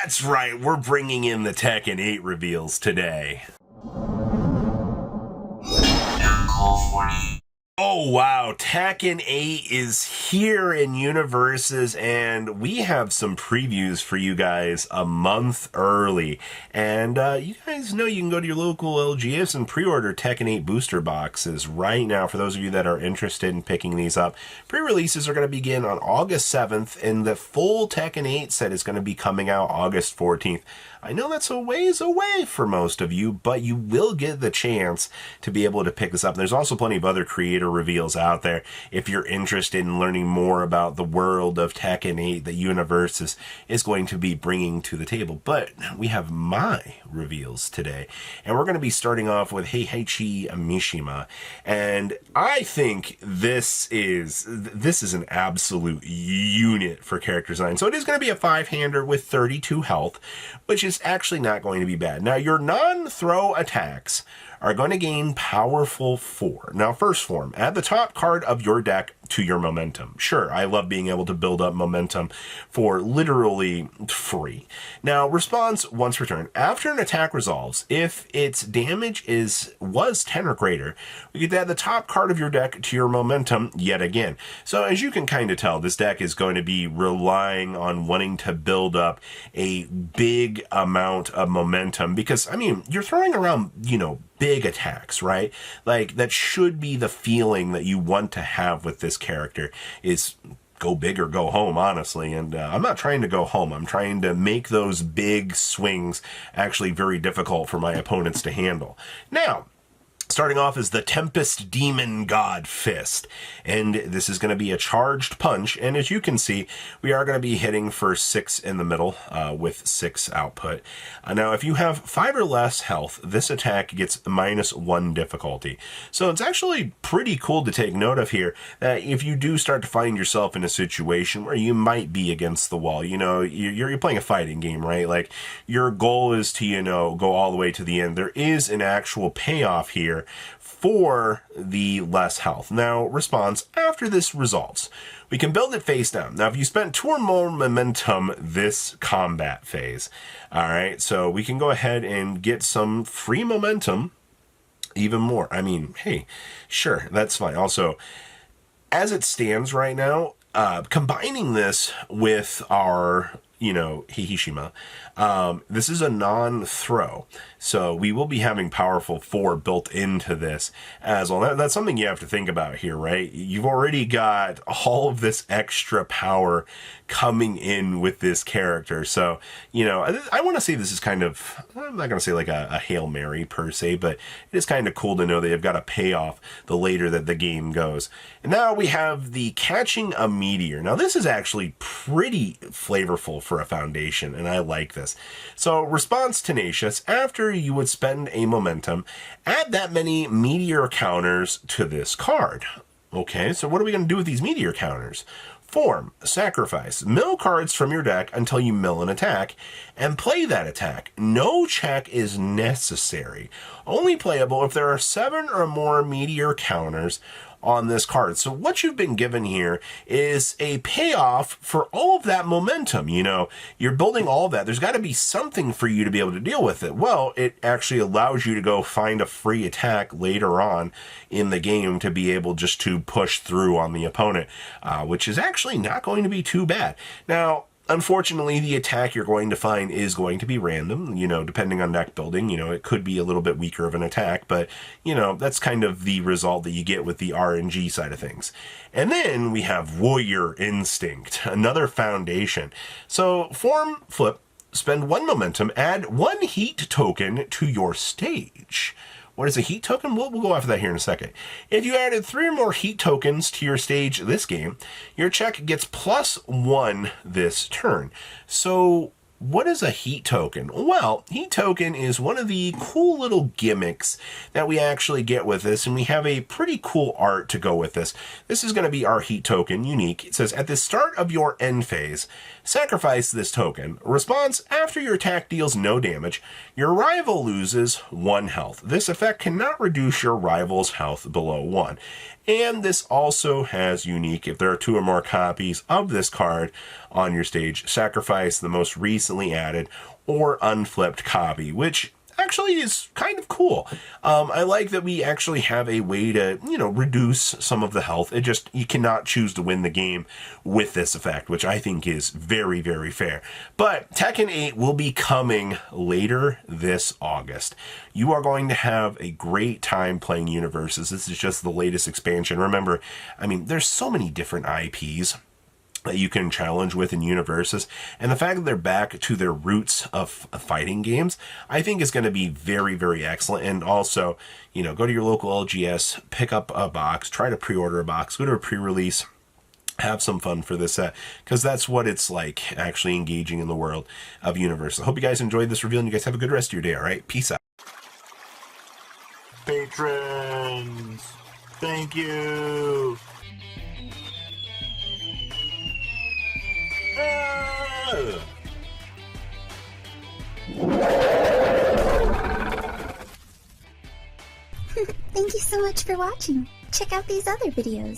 That's right, we're bringing in the Tekken 8 reveals today. Oh wow, Tekken 8 is here in UniVersus, and we have some previews for you guys a month early. And you guys know you can go to your local LGS and pre-order Tekken 8 booster boxes right now for those of you that are interested in picking these up. Pre-releases are going to begin on August 7th, and the full Tekken 8 set is going to be coming out August 14th. I know that's a ways away for most of you, but you will get the chance to be able to pick this up. There's also plenty of other creator reveals out there if you're interested in learning more about the world of Tekken 8 that UniVersus is going to be bringing to the table. But we have my reveals today, and we're going to be starting off with Heihachi Mishima, and I think this is an absolute unit for character design. So it is going to be a 5-hander with 32 health, which is actually not going to be bad. Now, your non-throw attacks are going to gain powerful 4. Now, first form, add the top card of your deck to your momentum. Sure, I love being able to build up momentum for literally free. Now, response once returned. After an attack resolves, if its damage was 10 or greater, we get to add the top card of your deck to your momentum yet again. So as you can kind of tell, this deck is going to be relying on wanting to build up a big amount of momentum because, I mean, you're throwing around, big attacks, right? Like, that should be the feeling that you want to have with this character is go big or go home, honestly. And I'm not trying to go home. I'm trying to make those big swings actually very difficult for my opponents to handle. Now, starting off is the Tempest Demon God Fist, and this is going to be a charged punch, and as you can see, we are going to be hitting for 6 in the middle with 6 output. Now, if you have 5 or less health, this attack gets -1 difficulty. So it's actually pretty cool to take note of here that if you do start to find yourself in a situation where you might be against the wall, you're playing a fighting game, right? Like, your goal is to, go all the way to the end. There is an actual payoff here for the less health. Now, response, after this resolves, we can build it face down. Now, if you spent 2 or more momentum this combat phase, all right, so we can go ahead and get some free momentum, even more. I mean, hey, sure, that's fine. Also, as it stands right now, combining this with our Heihachi, this is a non-throw, so we will be having powerful 4 built into this as well. That's something you have to think about here, right? You've already got all of this extra power coming in with this character, so, I want to say this is kind of, I'm not going to say like a Hail Mary per se, but it is kind of cool to know that you've got a payoff the later that the game goes. And now we have the Catching a Meteor. Now, this is actually pretty flavorful for a foundation, and I like this. So, response tenacious, after you would spend a momentum, add that many meteor counters to this card. Okay, so what are we going to do with these meteor counters? Form, sacrifice, mill cards from your deck until you mill an attack, and play that attack. No check is necessary. Only playable if there are 7 or more meteor counters on this card. So what you've been given here is a payoff for all of that momentum. You're building all of that. There's got to be something for you to be able to deal with it. Well, it actually allows you to go find a free attack later on in the game to be able just to push through on the opponent, which is actually not going to be too bad. Now, unfortunately, the attack you're going to find is going to be random, depending on deck building. It could be a little bit weaker of an attack, but, that's kind of the result that you get with the RNG side of things. And then we have Warrior Instinct, another foundation. So, form, flip, spend 1 momentum, add 1 heat token to your stage. What is a heat token? We'll go after that here in a second. If you added 3 or more heat tokens to your stage this game, your check gets +1 this turn. So, what is a heat token? Well, heat token is one of the cool little gimmicks that we actually get with this, and we have a pretty cool art to go with this. This is going to be our heat token, unique. It says, at the start of your end phase, sacrifice this token. Response, after your attack deals no damage, your rival loses 1 health. This effect cannot reduce your rival's health below 1. And this also has unique, if there are 2 or more copies of this card on your stage, sacrifice the most recent recently added, or unflipped copy, which actually is kind of cool. I like that we actually have a way to, reduce some of the health. You cannot choose to win the game with this effect, which I think is very, very fair. But Tekken 8 will be coming later this August. You are going to have a great time playing Universus. This is just the latest expansion. Remember, there's so many different IPs that you can challenge with in Universus, and the fact that they're back to their roots of fighting games, I think is going to be very, very excellent. And also, go to your local LGS, pick up a box, try to pre-order a box, go to a pre-release, have some fun for this set, because that's what it's like actually engaging in the world of Universe. I hope you guys enjoyed this reveal, and you guys have a good rest of your day, all right? Peace out. Patrons, thank you. Thank you so much for watching. Check out these other videos.